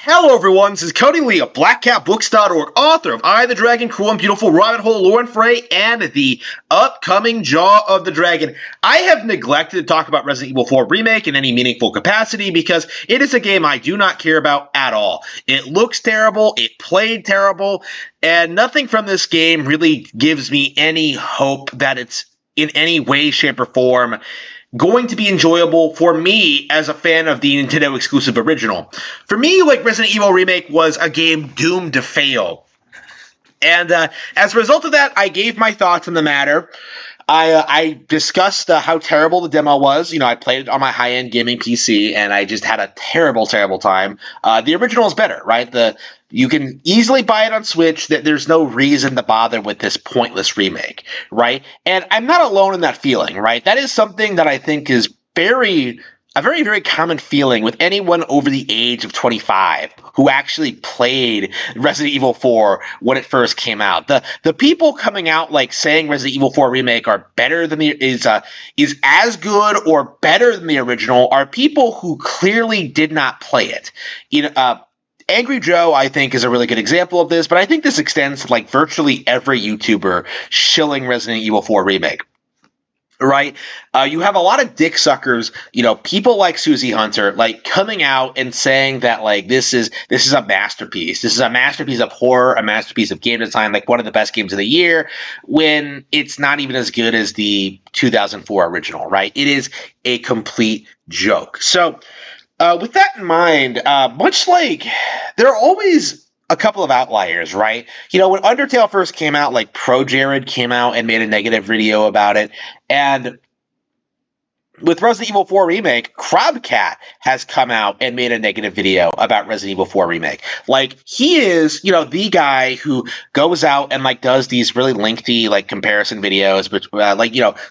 Hello everyone, this is Cody Lee of BlackCatBooks.org, author of I, the Dragon, Cruel and Beautiful, Rabbit Hole, Lore and Fray, and the upcoming Jaw of the Dragon. I have neglected to talk about Resident Evil 4 Remake in any meaningful capacity because it is a game I do not care about at all. It looks terrible, it played terrible, and nothing from this game really gives me any hope that it's in any way, shape, or form going to be enjoyable for me as a fan of the Nintendo exclusive original. For me, like, Resident Evil Remake was a game doomed to fail. And as a result of that, I gave my thoughts on the matter. I discussed how terrible the demo was. You know, I played it on my high-end gaming PC, and I just had a terrible, terrible time. The original is better, right? You can easily buy it on Switch. There's no reason to bother with this pointless remake, right? And I'm not alone in that feeling, right? That is something that I think is a very, very common feeling with anyone over the age of 25 who actually played Resident Evil 4 when it first came out. The people coming out like saying Resident Evil 4 Remake are better than is as good or better than the original are people who clearly did not play it. Angry Joe, I think, is a really good example of this, but I think this extends to like virtually every YouTuber shilling Resident Evil 4 Remake. Right? You have a lot of dick suckers, people like Susie Hunter, like coming out and saying that like this is a masterpiece. This is a masterpiece of horror, a masterpiece of game design, like one of the best games of the year, when it's not even as good as the 2004 original, right? It is a complete joke. So, with that in mind, much like there are always a couple of outliers, right? When Undertale first came out, like Pro Jared came out and made a negative video about it. And with Resident Evil 4 Remake, Crowbcat has come out and made a negative video about Resident Evil 4 Remake. Like, he is, the guy who goes out and, like, does these really lengthy, like, comparison videos, but,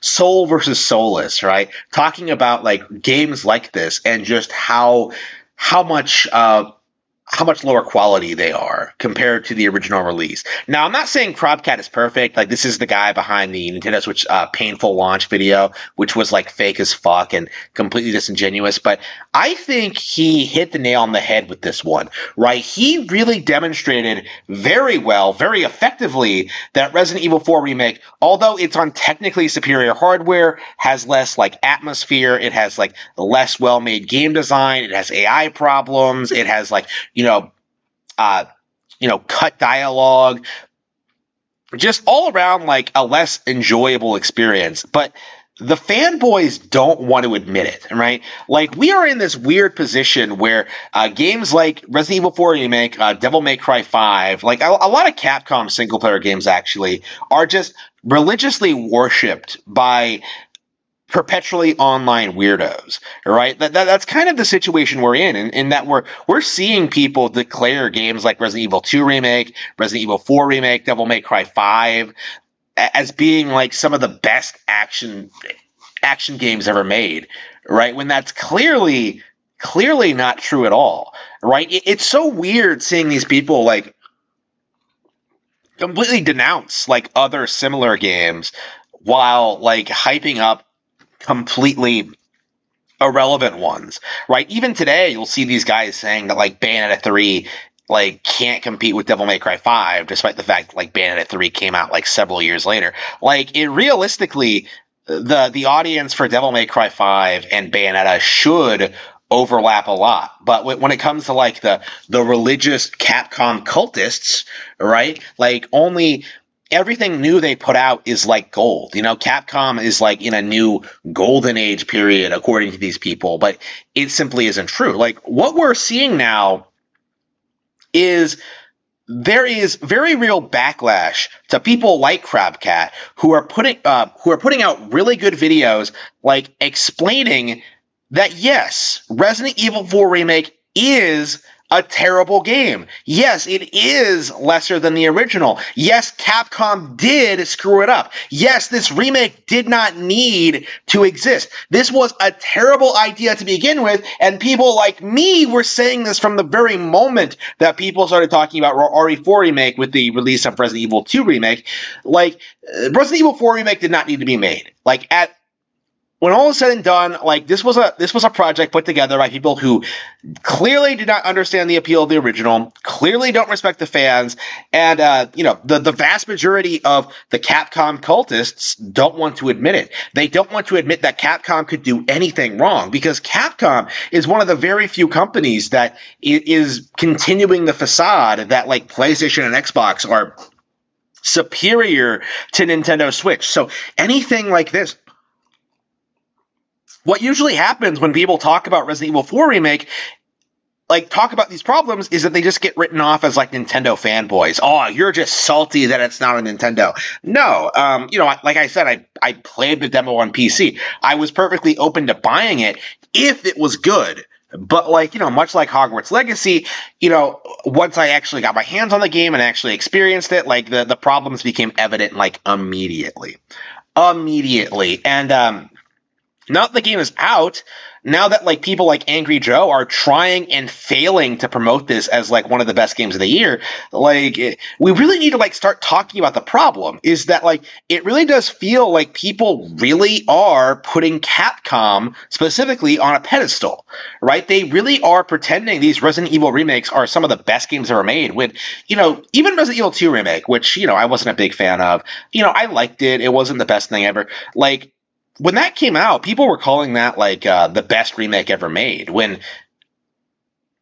soul versus soulless, right? Talking about, like, games like this and just how much lower quality they are compared to the original release. Now, I'm not saying Crowbcat is perfect. Like, this is the guy behind the Nintendo Switch painful launch video, which was like fake as fuck and completely disingenuous. But I think he hit the nail on the head with this one, right? He really demonstrated very well, very effectively that Resident Evil 4 Remake, although it's on technically superior hardware, has less like atmosphere, it has like less well-made game design, it has AI problems, it has like cut dialogue, just all around like a less enjoyable experience. But the fanboys don't want to admit it, right? Like, we are in this weird position where games like Resident Evil 4 Remake, Devil May Cry 5, like a lot of Capcom single-player games actually are just religiously worshipped by perpetually online weirdos, right? That's kind of the situation we're in that we're seeing people declare games like Resident Evil 2 Remake, Resident Evil 4 Remake, Devil May Cry 5 as being like some of the best action games ever made, right? When that's clearly not true at all, right? It's so weird seeing these people like completely denounce like other similar games while like hyping up completely irrelevant ones, right? Even today, you'll see these guys saying that like Bayonetta 3 like can't compete with Devil May Cry 5, despite the fact that, like, Bayonetta 3 came out like several years later. Like, it realistically, the audience for Devil May Cry 5 and Bayonetta should overlap a lot, but when it comes to like the religious Capcom cultists, right? Like, only everything new they put out is like gold. Capcom is like in a new golden age period, according to these people, but it simply isn't true. Like, what we're seeing now is there is very real backlash to people like Crowbcat who are putting out really good videos, like explaining that yes, Resident Evil 4 Remake is a terrible game. Yes, it is lesser than the original. Yes, Capcom did screw it up. Yes, this remake did not need to exist. This was a terrible idea to begin with, and people like me were saying this from the very moment that people started talking about RE4 Remake with the release of Resident Evil 2 Remake. Like, Resident Evil 4 Remake did not need to be made. Like, at when all is said and done, like this was a project put together by people who clearly did not understand the appeal of the original, clearly don't respect the fans, and the vast majority of the Capcom cultists don't want to admit it. They don't want to admit that Capcom could do anything wrong, because Capcom is one of the very few companies that is continuing the facade that like PlayStation and Xbox are superior to Nintendo Switch. So anything like this, what usually happens when people talk about Resident Evil 4 Remake, like talk about these problems, is that they just get written off as like Nintendo fanboys. Oh, you're just salty that it's not a Nintendo. No, like I said, I played the demo on PC. I was perfectly open to buying it if it was good. But like, much like Hogwarts Legacy, once I actually got my hands on the game and actually experienced it, like the problems became evident like immediately. And now that the game is out, now that like people like Angry Joe are trying and failing to promote this as like one of the best games of the year, like we really need to like start talking about the problem. Is that like it really does feel like people really are putting Capcom specifically on a pedestal, right? They really are pretending these Resident Evil remakes are some of the best games ever made. When even Resident Evil 2 remake, which I wasn't a big fan of, I liked it. It wasn't the best thing ever. Like, when that came out, people were calling that like the best remake ever made. When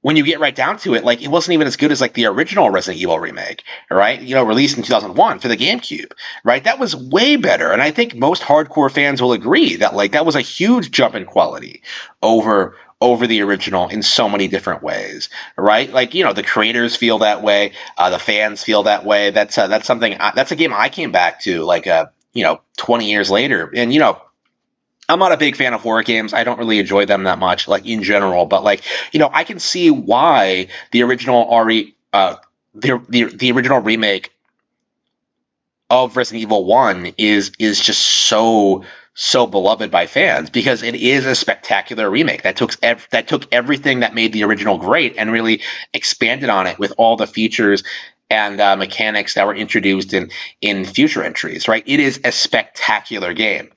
you get right down to it, like it wasn't even as good as like the original Resident Evil remake, right? Released in 2001 for the GameCube, right? That was way better, and I think most hardcore fans will agree that like that was a huge jump in quality over the original in so many different ways, right? Like the creators feel that way, the fans feel that way. That's something. That's a game I came back to like 20 years later, and I'm not a big fan of horror games. I don't really enjoy them that much, like in general. But like, I can see why the original the original remake of Resident Evil 1 is just so beloved by fans, because it is a spectacular remake that took everything that made the original great and really expanded on it with all the features and mechanics that were introduced in future entries. Right, it is a spectacular game.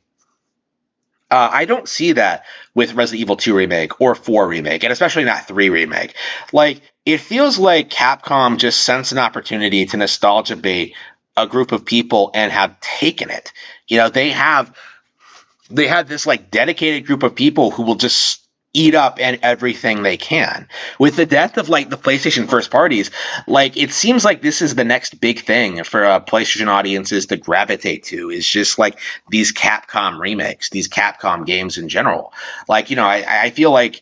I don't see that with Resident Evil 2 Remake or 4 Remake, and especially not 3 Remake. Like, it feels like Capcom just sensed an opportunity to nostalgia bait a group of people and have taken it. They had this like dedicated group of people who will just eat up and everything they can. With the death of like the PlayStation first parties, like it seems like this is the next big thing for PlayStation audiences to gravitate to, is just like these Capcom remakes, these Capcom games in general. Like, I feel like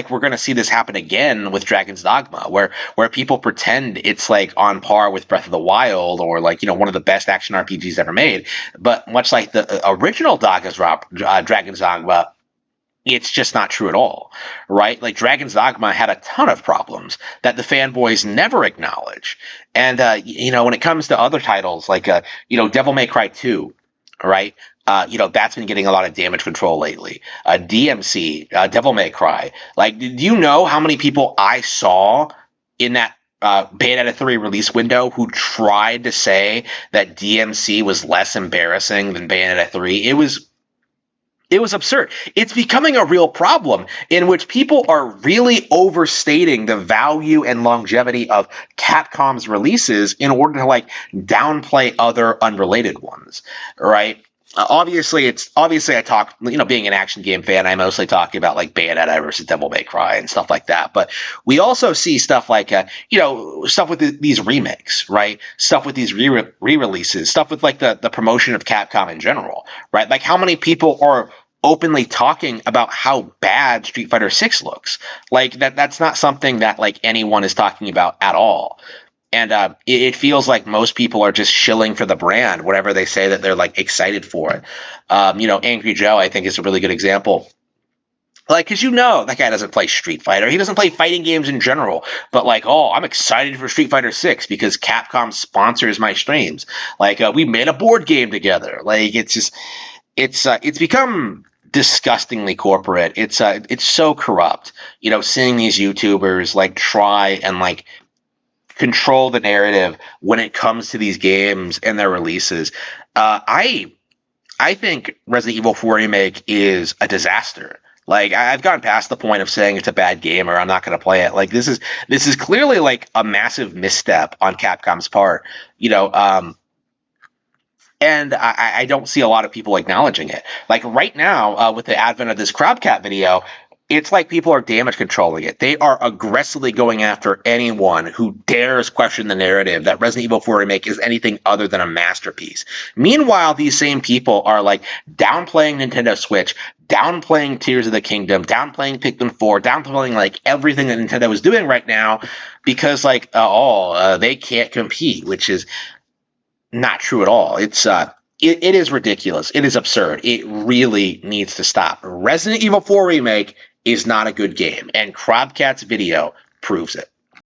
we're going to see this happen again with Dragon's Dogma, where people pretend it's like on par with Breath of the Wild or like, one of the best action RPGs ever made. But much like the original Dragon's Dogma, it's just not true at all, right? Like Dragon's Dogma had a ton of problems that the fanboys never acknowledge. And, when it comes to other titles like, Devil May Cry 2, right? That's been getting a lot of damage control lately. DMC, Devil May Cry. Like, do you know how many people I saw in that Bayonetta 3 release window who tried to say that DMC was less embarrassing than Bayonetta 3? It was absurd. It's becoming a real problem in which people are really overstating the value and longevity of Capcom's releases in order to like downplay other unrelated ones, right? Obviously I talk, being an action game fan, I mostly talk about like Bayonetta versus Devil May Cry and stuff like that. But we also see stuff like, stuff with these remakes, right? Stuff with these re-releases, stuff with like the promotion of Capcom in general, right? Like how many people are openly talking about how bad Street Fighter 6 looks. Like that's not something that like anyone is talking about at all. And it feels like most people are just shilling for the brand, whatever they say that they're like excited for it. Angry Joe, I think, is a really good example. Like, because that guy doesn't play Street Fighter. He doesn't play fighting games in general. But like, oh, I'm excited for Street Fighter 6 because Capcom sponsors my streams. Like, we made a board game together. Like, it's become disgustingly corporate. It's so corrupt. Seeing these YouTubers like try and like control the narrative when it comes to these games and their releases. I I think Resident Evil 4 Remake is a disaster. Like I've gone past the point of saying it's a bad game or I'm not going to play it. Like this is clearly like a massive misstep on Capcom's part. You know, and I don't see a lot of people acknowledging it. Like right now, with the advent of this Crowbcat video, it's like people are damage controlling it. They are aggressively going after anyone who dares question the narrative that Resident Evil 4 Remake is anything other than a masterpiece. Meanwhile, these same people are like downplaying Nintendo Switch, downplaying Tears of the Kingdom, downplaying Pikmin 4, downplaying like everything that Nintendo is doing right now because like they can't compete, which is not true at all. It is ridiculous. It is absurd. It really needs to stop. Resident Evil 4 Remake is not a good game, and Crowbcat's video proves it.